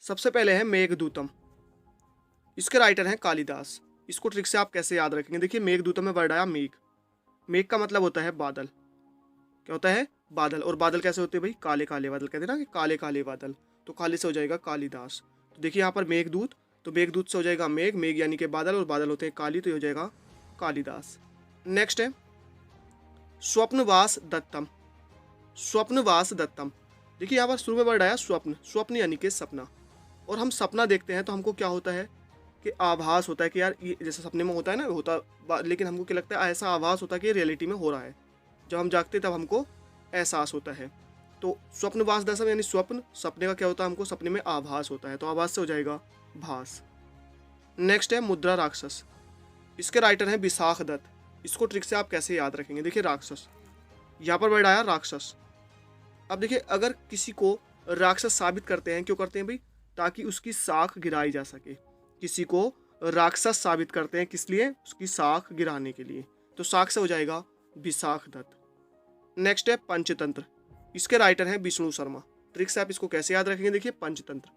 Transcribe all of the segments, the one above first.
सबसे पहले है मेघदूतम, इसके राइटर हैं कालिदास। इसको ट्रिक से आप कैसे याद रखेंगे, देखिए मेघदूतम में वर्ड आया मेघ, मेघ का मतलब होता है बादल, क्या होता है बादल, और बादल कैसे होते हैं भाई, काले काले बादल, कहते हैं ना कि काले काले बादल, तो काले से हो जाएगा कालिदास। तो देखिए यहाँ पर मेघदूत, तो मेघदूत से हो जाएगा मेघ, मेघ यानी कि बादल, और बादल होते हैं काली, तो ये हो जाएगा कालिदास। नेक्स्ट है स्वप्नवास दत्तम, स्वप्नवास दत्तम। देखिए यहाँ पर शुरू में वर्ड आया स्वप्न, स्वप्न यानी कि सपना, और हम सपना देखते हैं तो हमको क्या होता है कि आभास होता है कि यार ये जैसे सपने में होता है ना लेकिन हमको क्या लगता है, ऐसा आभास होता है कि ये रियलिटी में हो रहा है। जब हम जागते हैं तब हमको एहसास होता है। तो स्वप्नवास दशम यानी स्वप्न, सपने का क्या होता है, हमको सपने में आभास होता है, तो आभास से हो जाएगा भास। नेक्स्ट है मुद्रा राक्षस, इसके राइटर हैं विशाख दत्त। इसको ट्रिक से आप कैसे याद रखेंगे, देखिए राक्षस, यहाँ पर वर्ड आया राक्षस। अब देखिए अगर किसी को राक्षस साबित करते हैं, क्यों करते हैं भाई, ताकि उसकी साख गिराई जा सके। किसी को राक्षस साबित करते हैं किस लिए, उसकी साख गिराने के लिए, तो साख से हो जाएगा विशाख दत्त। नेक्स्ट है पंचतंत्र, इसके राइटर हैं विष्णु शर्मा। ट्रिक से आप इसको कैसे याद रखेंगे, देखिए पंचतंत्र,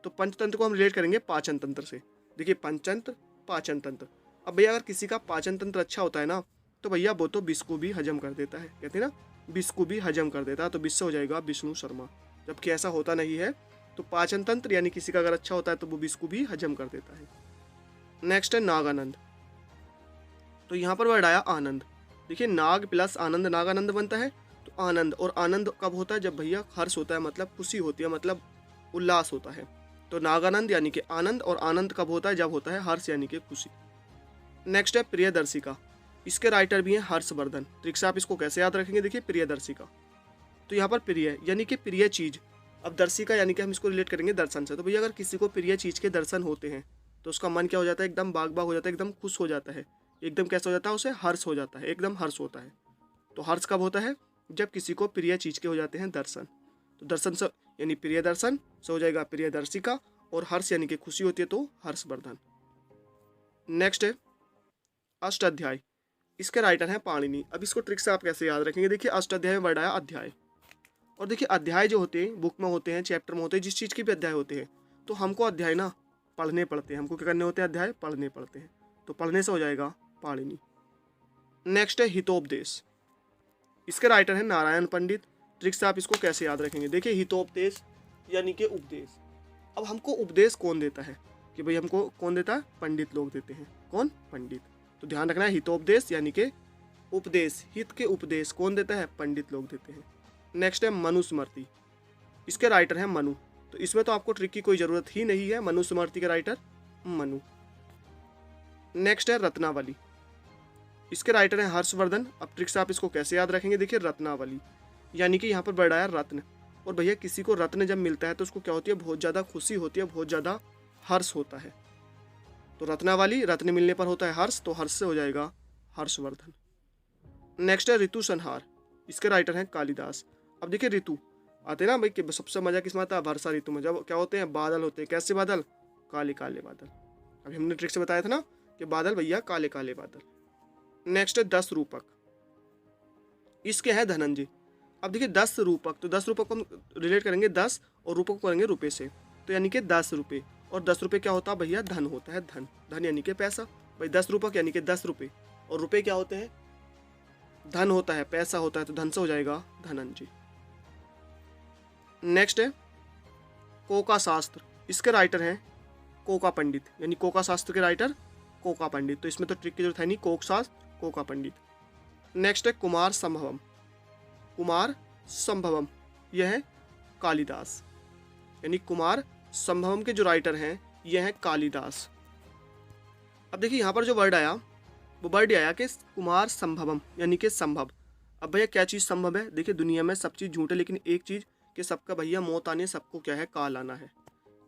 तो पंचतंत्र को हम रिलेट करेंगे पाचन तंत्र से। देखिए पंचतंत्र, पाचन तंत्र। अब भैया अगर किसी का पाचन तंत्र अच्छा होता है ना, तो भैया वो तो विष को भी हजम कर देता है, कहते हैं ना विष को भी हजम कर देता है, तो विष से हो जाएगा विष्णु शर्मा। जबकि ऐसा होता नहीं है, तो पाचन तंत्र यानी किसी का अगर अच्छा होता है तो वो विष को भी हजम कर देता है। नेक्स्ट है नागानंद, तो यहाँ पर वर्ड आया आनंद। देखिए नाग प्लस आनंद, नागानंद बनता है, तो आनंद, और आनंद कब होता है, जब भैया हर्ष होता है, मतलब खुशी होती है, मतलब उल्लास होता है। तो नागानंद यानी कि आनंद, और आनंद कब होता है, जब होता है हर्ष यानी कि खुशी। नेक्स्ट है प्रियदर्शिका, इसके राइटर भी हैं हर्षवर्धन। ट्रिक से आप इसको कैसे याद रखेंगे, देखिए प्रियदर्शिका, तो यहाँ पर प्रिय यानी कि प्रिय चीज, अब दर्शिका यानी कि हम इसको रिलेट करेंगे दर्शन से। तो भैया अगर किसी को प्रिय चीज के दर्शन होते हैं तो उसका मन क्या हो जाता है, एकदम बाग बाग हो जाता है, एकदम खुश हो जाता है, एकदम कैसा हो जाता है, उसे हर्ष हो जाता है, एकदम हर्ष होता है। तो हर्ष कब होता है, जब किसी को प्रिय चीज के हो जाते हैं दर्शन। तो दर्शन से यानी प्रिय दर्शन से हो जाएगा प्रियदर्शिका, और हर्ष यानी कि खुशी होती है तो हर्षवर्धन। नेक्स्ट है अष्टाध्याय, इसके राइटर हैं पाणिनि। अब इसको ट्रिक से आप कैसे याद रखेंगे, देखिए अष्टाध्याय में वर्ड आया अध्याय, और देखिए अध्याय जो होते हैं बुक में होते हैं, चैप्टर में होते हैं, जिस चीज़ के भी अध्याय होते हैं, तो हमको अध्याय ना पढ़ने पड़ते हैं, हमको क्या करने होते हैं, अध्याय पढ़ने पड़ते हैं, तो पढ़ने से हो जाएगा पाणिनि। नेक्स्ट है हितोपदेश, इसके राइटर हैं नारायण पंडित। ट्रिक से आप इसको कैसे याद रखेंगे, देखिए हितोपदेश यानी कि उपदेश। अब हमको उपदेश कौन देता है, कि भाई हमको कौन देता है, पंडित लोग देते हैं, कौन, पंडित। तो ध्यान रखना है हितोपदेश यानी कि उपदेश, हित के उपदेश कौन देता है, पंडित लोग देते हैं। नेक्स्ट है मनुस्मृति, इसके राइटर हैं मनु। तो इसमें तो आपको ट्रिक की कोई जरूरत ही नहीं है, मनुस्मृति के राइटर मनु। नेक्स्ट है रत्नावली, इसके राइटर हैं हर्षवर्धन। अब ट्रिक से आप इसको कैसे याद रखेंगे, देखिए रत्नावली यानी कि यहाँ पर वर्ड आया रत्न, और भैया किसी को रत्न जब मिलता है तो उसको क्या होती है, बहुत ज़्यादा खुशी होती है, बहुत ज़्यादा हर्ष होता है। तो रत्नावली, रत्न मिलने पर होता है हर्ष, तो हर्ष से हो जाएगा हर्षवर्धन। नेक्स्ट है ऋतु संहार, इसके राइटर हैं कालिदास। अब देखिए ऋतु आते हैं ना भाई, कि सबसे मजा किसमें आता है, वर्षा ऋतु में, जब क्या होते हैं, बादल होते हैं, कैसे बादल, काले काले बादल। अभी हमने ट्रिक से बताया था ना कि बादल भैया काले काले बादल। नेक्स्ट है 10 रूपक, इसके हैं धनंजय। अब देखिए 10 रूपक, तो 10 रूपक को हम रिलेट करेंगे 10, और रूपक को करेंगे रुपये से, तो यानी कि 10 रुपये, और 10 रुपये क्या होता है भैया, धन होता है, धन, धन यानी कि पैसा। भाई 10 रूपक यानी कि 10 रुपये, और रुपये क्या होते हैं, धन होता है, पैसा होता है, तो धन से हो जाएगा धनंजय। नेक्स्ट है कोका शास्त्र, इसके राइटर हैं कोका पंडित, यानी कोका शास्त्र के राइटर कोका पंडित। तो इसमें तो ट्रिक की जरूरत है नहीं, कोक शास्त्र कोका पंडित। नेक्स्ट है कुमार संभवम, कुमार संभवम यह है कालिदास, यानी कुमार संभवम के जो राइटर हैं यह है कालिदास। अब देखिए यहाँ पर जो वर्ड आया वो वर्ड आया कि कुमार संभवम यानी कि संभव। अब भैया क्या चीज़ संभव है, देखिए दुनिया में सब चीज़ झूठ है, लेकिन एक चीज़ कि सबका भैया मौत आनी है, सबको क्या है, काल आना है,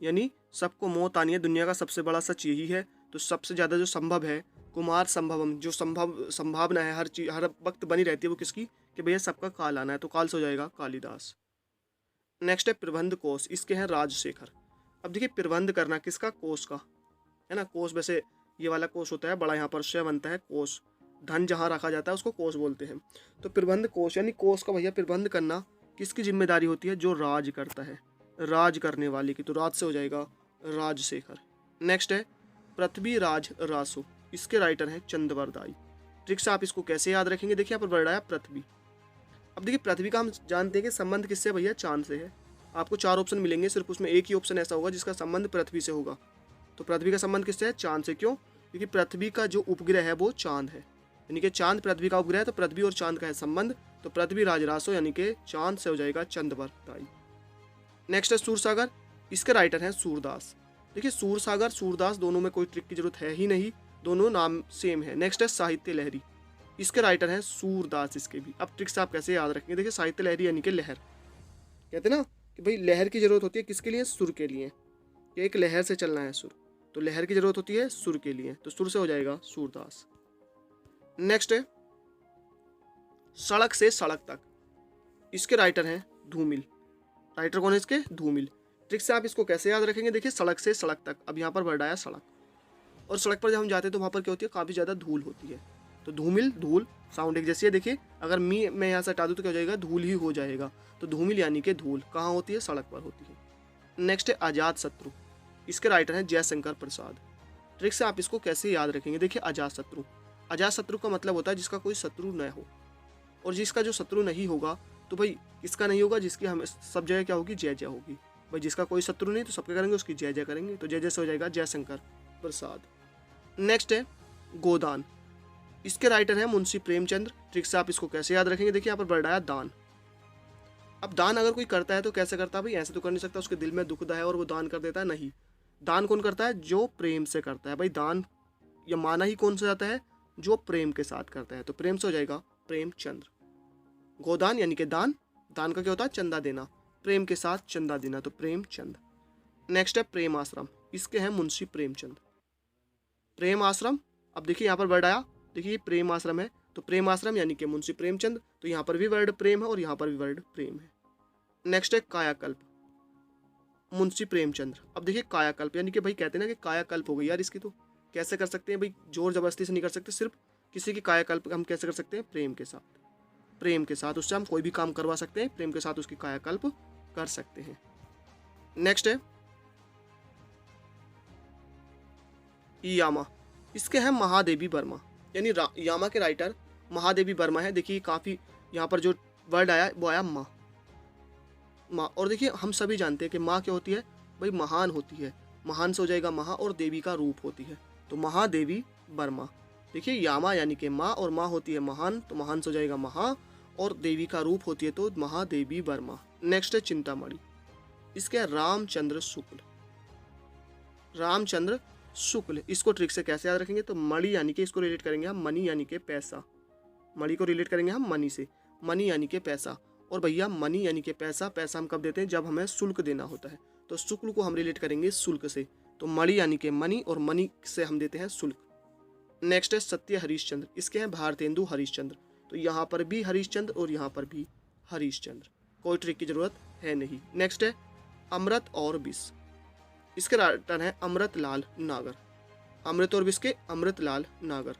यानी सबको मौत आनी है, दुनिया का सबसे बड़ा सच यही है। तो सबसे ज़्यादा जो संभव है कुमार संभवम, जो संभावना है हर चीज हर वक्त बनी रहती है, वो किसकी, कि भैया सबका काल आना है, तो काल से हो जाएगा कालिदास। नेक्स्ट है प्रबंध कोश, इसके हैं राजशेखर। अब देखिए प्रबंध करना किसका, कोश का, है ना, कोश वैसे ये वाला कोश होता है बड़ा, यहाँ पर शय बनता है कोश, धन जहाँ रखा जाता है उसको कोश बोलते हैं। तो प्रबंध कोश यानी कोश का भैया प्रबंध करना किसकी जिम्मेदारी होती है, जो राज करता है, राज करने वाले की, तो राज से हो जाएगा राजशेखर। नेक्स्ट है पृथ्वी राज रासो, इसके राइटर हैं चंद्रवरदाई। ट्रिक से आप इसको कैसे याद रखेंगे, देखिए यहाँ पर वर्ड आया पृथ्वी। अब देखिए पृथ्वी का हम जानते हैं कि संबंध किससे है भैया, चांद से है। आपको 4 ऑप्शन मिलेंगे, सिर्फ उसमें एक ही ऑप्शन ऐसा होगा जिसका संबंध पृथ्वी से होगा। तो पृथ्वी का संबंध किससे है, चांद से। क्यों, क्योंकि पृथ्वी का जो उपग्रह है वो चांद है, यानी कि चांद पृथ्वी का उपग्रह है, तो पृथ्वी और चांद का है संबंध। तो पृथ्वी राजरासो यानी कि चांद से हो जाएगा चंद्रवरदाई। नेक्स्ट है सूरसागर, इसके राइटर हैं सूरदास। देखिए सूरसागर सूरदास दोनों में कोई ट्रिक की जरूरत है ही नहीं, दोनों नाम सेम है। नेक्स्ट है साहित्य लहरी, इसके राइटर हैं सूरदास इसके भी। अब ट्रिक से आप कैसे याद रखेंगे, देखिए साहित्य लहरी यानी कि लहर, कहते हैं ना कि भाई लहर की जरूरत होती है किसके लिए, सुर के लिए, कि एक लहर से चलना है सुर, तो लहर की जरूरत होती है सुर के लिए, तो सुर से हो जाएगा सूरदास। नेक्स्ट है सड़क से सड़क तक, इसके राइटर हैं धूमिल। राइटर कौन है इसके, धूमिल। ट्रिक से आप इसको कैसे याद रखेंगे, देखिए सड़क से सड़क तक, अब यहाँ पर वर्ड आया सड़क, और सड़क पर जब हम जाते हैं तो वहाँ पर क्या होती है, काफ़ी ज़्यादा धूल होती है, तो धूमिल धूल साउंड एक जैसी है। देखिए अगर मैं यहाँ से हटा दूँ तो क्या हो जाएगा, धूल ही हो जाएगा, तो धूमिल यानी कि धूल कहाँ होती है, सड़क पर होती है। नेक्स्ट है अजात शत्रु, इसके राइटर हैं जयशंकर प्रसाद। ट्रिक से आप इसको कैसे याद रखेंगे, देखिए अजात शत्रु, अजात शत्रु का मतलब होता है जिसका कोई शत्रु न हो, और जिसका जो शत्रु नहीं होगा तो भाई किसका नहीं होगा, जिसकी हमें सब जगह क्या होगी, जय जय होगी। भाई जिसका कोई शत्रु नहीं तो सबके करेंगे उसकी जय जय करेंगे, तो जय जय से हो जाएगा जयशंकर प्रसाद। नेक्स्ट है गोदान, इसके राइटर हैं मुंशी प्रेमचंद्र। ट्रिक से आप इसको कैसे याद रखेंगे, देखिए यहाँ पर वर्ड आया दान। अब दान अगर कोई करता है तो कैसे करता है, भाई ऐसे तो कर नहीं सकता, उसके दिल में दुखदा है और वो दान कर देता है, नहीं। दान कौन करता है, जो प्रेम से करता है। भाई दान या माना ही कौन से जाता है, जो प्रेम के साथ करता है, तो प्रेम से हो जाएगा प्रेमचंद्र। गोदान यानी कि दान, दान का क्या होता है, चंदा देना, प्रेम के साथ चंदा देना, तो प्रेमचंद। नेक्स्ट है प्रेम आश्रम, इसके हैं मुंशी प्रेमचंद। प्रेम आश्रम, अब देखिए यहाँ पर वर्ड आया, देखिए प्रेम आश्रम है, तो प्रेम आश्रम यानी कि मुंशी प्रेमचंद, तो यहाँ पर भी वर्ड प्रेम है और यहाँ पर भी वर्ड प्रेम है। नेक्स्ट है कायाकल्प, मुंशी प्रेमचंद्र। अब देखिए कायाकल्प यानी कि भाई कहते हैं ना कि कायाकल्प हो गई यार इसकी, तो कैसे कर सकते हैं भाई, जोर जबरदस्ती से नहीं कर सकते, सिर्फ किसी की कायाकल्प हम कैसे कर सकते हैं, प्रेम के साथ, प्रेम के साथ उससे हम कोई भी काम करवा सकते हैं, प्रेम के साथ उसकी कायाकल्प कर सकते हैं। नेक्स्ट है यामा, इसके हैं महादेवी वर्मा, यानी यामा के राइटर महादेवी वर्मा है। देखिए काफ़ी यहाँ पर जो वर्ड आया वो आया माँ, माँ। और देखिए हम सभी जानते हैं कि माँ क्या होती है, भाई महान होती है, महान से हो जाएगा महा, और देवी का रूप होती है, तो महादेवी वर्मा। देखिए यामा यानी कि माँ, और माँ होती है महान, तो महान से हो जाएगा महा, और देवी का रूप होती है तो महादेवी वर्मा। नेक्स्ट है चिंतामणि, इसके रामचंद्र शुक्ल। रामचंद्र शुक्ल, इसको ट्रिक से कैसे याद रखेंगे, तो मणि यानी कि इसको रिलेट करेंगे हम मनी यानी कि पैसा, मणि को रिलेट करेंगे हम मनी से, मनी यानी कि पैसा। और भैया मनी यानी कि पैसा, पैसा हम कब देते हैं, जब हमें शुल्क देना होता है, तो शुक्ल को हम रिलेट करेंगे शुल्क से, तो मणि यानी कि मनी, और मनी से हम देते हैं शुल्क। नेक्स्ट है सत्य हरिश्चंद्र, इसके हैं भारतेंदु हरिश्चंद्र, तो यहाँ पर भी हरिश्चंद्र और यहाँ पर भी हरिश्चंद्र, कोई ट्रिक की जरूरत है नहीं। नेक्स्ट है अमृत और विष, इसके राइटर है अमृतलाल नागर। अमृत और विष के अमृतलाल नागर।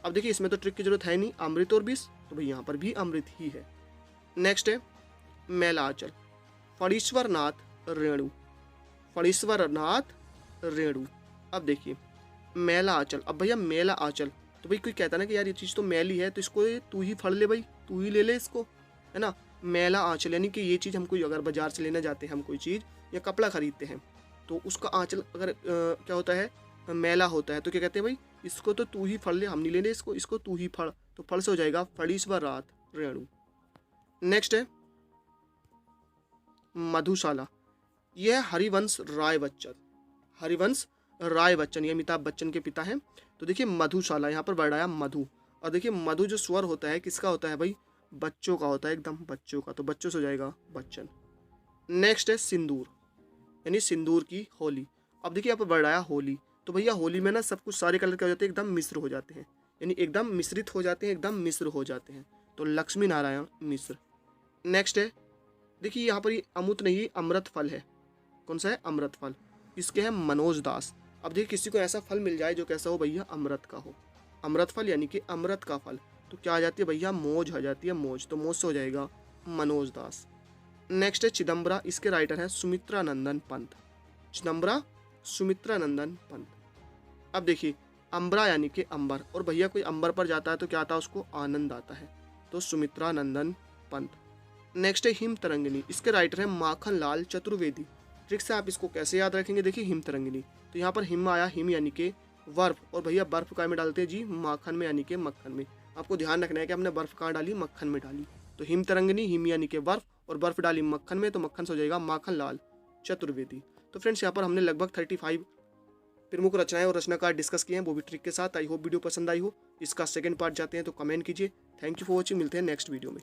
अब देखिए इसमें तो ट्रिक की जरूरत है नहीं, अमृत और विष, तो भाई यहाँ पर भी अमृत ही है। नेक्स्ट है मैलाचल, फणीश्वर नाथ रेणु, फणीश्वर नाथ रेणु। अब देखिए मेला आंचल, अब भैया मेला आंचल, तो भाई कोई कहता ना कि यार ये चीज़ तो मैली है, तो इसको तू ही फड़ ले भाई, तू ही ले ले इसको, है ना। मेला आंचल यानी कि ये चीज़ हम कोई अगर बाजार से लेने जाते हैं, हम कोई चीज़ या कपड़ा खरीदते हैं, तो उसका आंचल अगर क्या होता है, मेला होता है, तो क्या कहते हैं भाई इसको तो तू ही फड़ ले, हम नहीं लेने इसको, इसको तू ही फड़, तो फड़ से हो जाएगा फणीश्वर नाथ रेणु। नेक्स्ट है मधुशाला, यह है हरिवंश राय बच्चन। हरिवंश राय बच्चन ये अमिताभ बच्चन के पिता हैं। तो देखिए मधुशाला, यहाँ पर वर्ड आया मधु, और देखिए मधु जो स्वर होता है किसका होता है भाई, बच्चों का होता है, एकदम बच्चों का, तो बच्चों से हो जाएगा बच्चन। नेक्स्ट है सिंदूर, यानी सिंदूर की होली। अब देखिए यहाँ पर वर्ड आया होली, तो भैया होली में ना सब कुछ सारे कलर क्या हो जाते हैं, एकदम मिश्र हो जाते हैं, यानी एकदम मिश्रित हो जाते हैं, एकदम मिश्र हो जाते हैं, तो लक्ष्मी नारायण मिश्र। नेक्स्ट है देखिए यहाँ पर ये अमृत नहीं अमृत फल है, कौन सा है, अमृत फल, इसके हैं मनोज दास। अब देखिए किसी को ऐसा फल मिल जाए जो कैसा हो भैया, अमृत का हो, अमृत फल यानी कि अमृत का फल, तो क्या आ जाती है भैया, मौज आ जाती है, मौज, तो मौज से हो जाएगा मनोज दास। नेक्स्ट है चिदम्बरा, इसके राइटर हैं सुमित्रा नंदन पंत। चिदम्बरा सुमित्रा नंदन पंत। अब देखिए अंबरा यानी कि अंबर, और भैया कोई अंबर पर जाता है तो क्या आता है, उसको आनंद आता है, तो सुमित्रा नंदन पंत। नेक्स्ट है हिम तरंगिनी, इसके राइटर हैं माखन लाल चतुर्वेदी। ट्रिक से आप इसको कैसे याद रखेंगे, देखिए हिम तरंगिनी, तो यहाँ पर हिम आया, हिम यानी कि बर्फ, और भैया बर्फ काय में डालते हैं जी, माखन में यानी कि मक्खन में। आपको ध्यान रखना है कि हमने बर्फ कहाँ डाली, मक्खन में डाली, तो हिम तरंगिनी, हिम यानी कि बर्फ, और बर्फ डाली मक्खन में, तो मक्खन से हो जाएगा माखन लाल चतुर्वेदी। तो फ्रेंड्स यहाँ पर हमने लगभग 35 प्रमुख रचनाएं और रचनाकार डिस्कस किए हैं, वो भी ट्रिक के साथ। आई होप वीडियो पसंद आई हो। इसका सेकंड पार्ट जाते हैं तो कमेंट कीजिए। थैंक यू फॉर वॉचिंग, मिलते हैं नेक्स्ट वीडियो में।